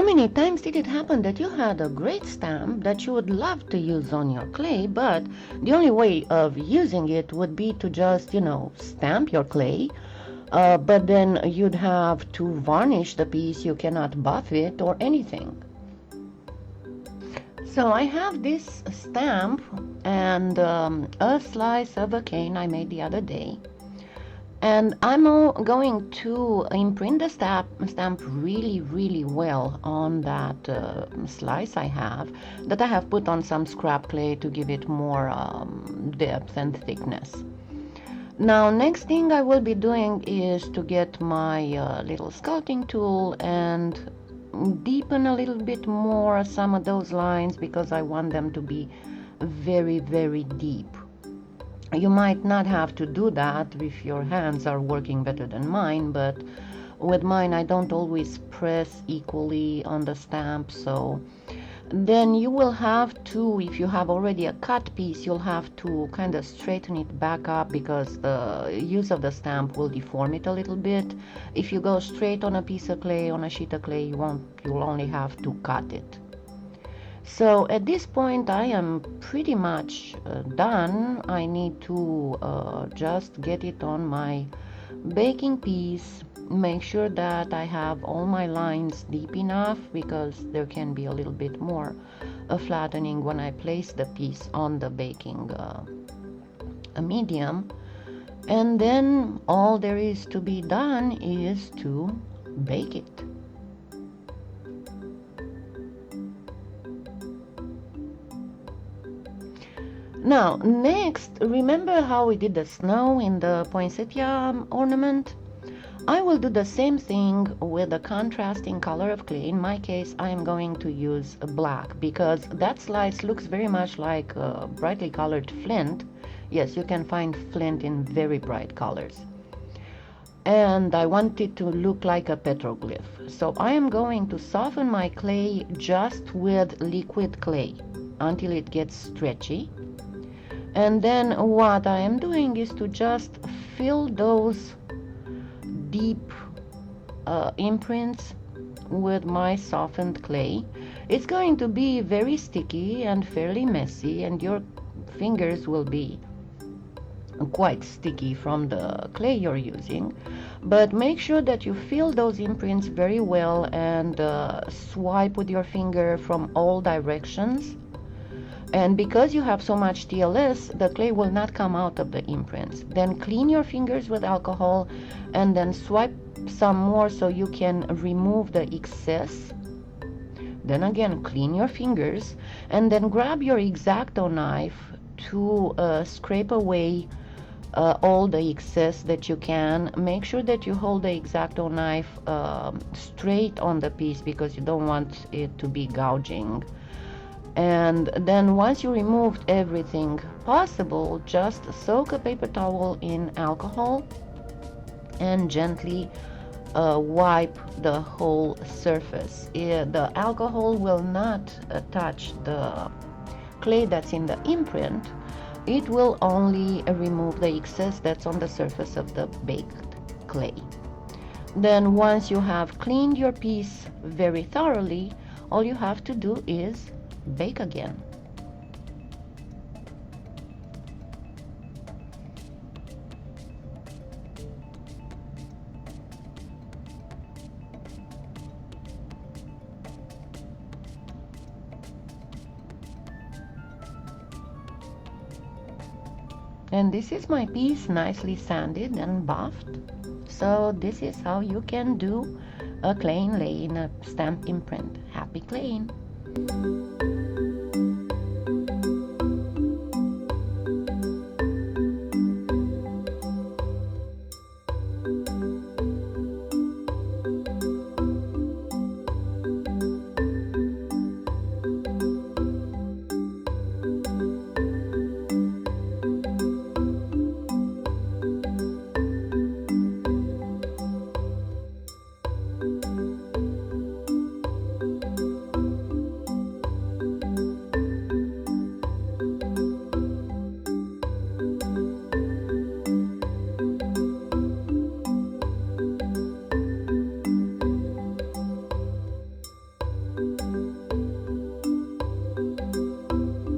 How many times did it happen that you had a great stamp that you would love to use on your clay, but the only way of using it would be to just, stamp your clay, but then you'd have to varnish the piece, you cannot buff it or anything. So I have this stamp and a slice of a cane I made the other day. And I'm going to imprint the stamp really, really well on that slice I have, that I have put on some scrap clay to give it more depth and thickness. Now, next thing I will be doing is to get my little sculpting tool and deepen a little bit more some of those lines, because I want them to be very, very deep. You might not have to do that if your hands are working better than mine, but with mine I don't always press equally on the stamp, so then you will have to, if you have already a cut piece, you'll have to kind of straighten it back up, because the use of the stamp will deform it a little bit. If you go straight on a piece of clay, on a sheet of clay, you'll only have to cut it. So at this point I am pretty much done. I need to just get it on my baking piece, make sure that I have all my lines deep enough, because there can be a little bit more flattening when I place the piece on the baking medium. And then all there is to be done is to bake it. Now, next, remember how we did the snow in the poinsettia ornament? I will do the same thing with the contrasting color of clay. In my case, I am going to use black, because that slice looks very much like brightly colored flint. Yes, you can find flint in very bright colors. And I want it to look like a petroglyph. So I am going to soften my clay just with liquid clay until it gets stretchy. And then what I am doing is to just fill those deep imprints with my softened clay. It's going to be very sticky and fairly messy, and your fingers will be quite sticky from the clay you're using. But make sure that you fill those imprints very well and swipe with your finger from all directions. And because you have so much TLS, the clay will not come out of the imprints. Then clean your fingers with alcohol and then swipe some more so you can remove the excess. Then again, clean your fingers and then grab your X-Acto knife to scrape away all the excess that you can. Make sure that you hold the X-Acto knife straight on the piece, because you don't want it to be gouging. And then once you removed everything possible, just soak a paper towel in alcohol and gently wipe the whole surface. The alcohol will not touch the clay that's in the imprint. It will only remove the excess that's on the surface of the baked clay. Then once you have cleaned your piece very thoroughly, all you have to do is bake again. And this is my piece, nicely sanded and buffed. So this is how you can do a clay inlay in a stamp imprint. Happy claying!